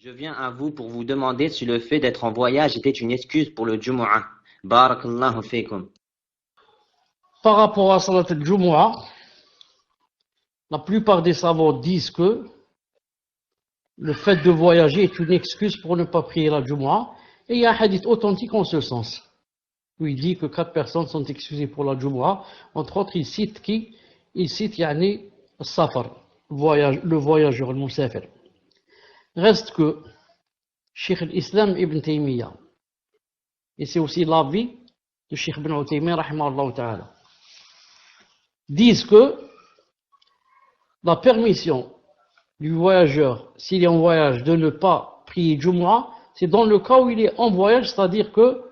Je viens à vous pour vous demander si le fait d'être en voyage était une excuse pour le Jumu'ah. Barakallahu fikum. Par rapport à Salat al-Jumu'ah, la plupart des savants disent que le fait de voyager est une excuse pour ne pas prier la Jumu'ah. Et il y a un hadith authentique en ce sens, où il dit que 4 personnes sont excusées pour la Jumu'ah. Entre autres, il cite qui? Il cite Yani Safar, le voyageur, le Musafir. Reste que Cheikh al-Islam Ibn Taymiyyah, et c'est aussi l'avis de Cheikh Ibn Uthaymin, rahimahullah ta'ala, disent que la permission du voyageur, s'il est en voyage, de ne pas prier Jumu'ah, c'est dans le cas où il est en voyage, c'est-à-dire que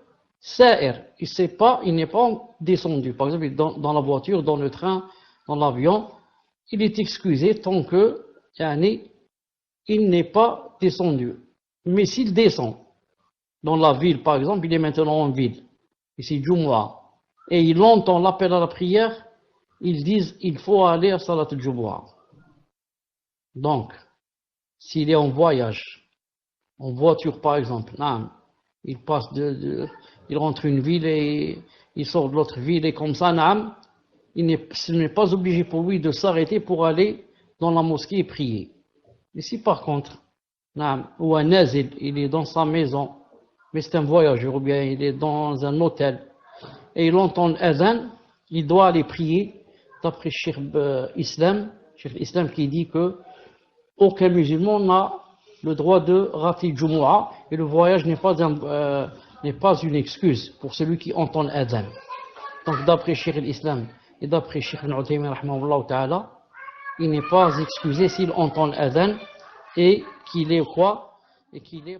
Sa'ir, il n'est pas descendu. Par exemple, dans la voiture, dans le train, dans l'avion, il est excusé tant que il n'est pas descendu. Mais s'il descend dans la ville, par exemple, il est maintenant en ville, ici Jumu'ah, et il entend l'appel à la prière, ils disent il faut aller à Salat al-Jumu'ah. Donc, s'il est en voyage, en voiture par exemple, il passe il rentre une ville et il sort de l'autre ville et comme ça, ce n'est pas obligé pour lui de s'arrêter pour aller dans la mosquée et prier. Mais si par contre, ou un nazil, il est dans sa maison, mais c'est un voyageur, ou bien il est dans un hôtel, et il entend l'adhan, il doit aller prier, d'après Cheikh Islam qui dit que aucun musulman n'a le droit de rater le Jumu'ah, et le voyage n'est pas une excuse pour celui qui entend l'adhan. Donc d'après Cheikh Islam et d'après Cheikh Ibn Uthaymin, rahimahullah ta'ala, il n'est pas excusé s'il entend l'adhan et qu'il est quoi? Et qu'il est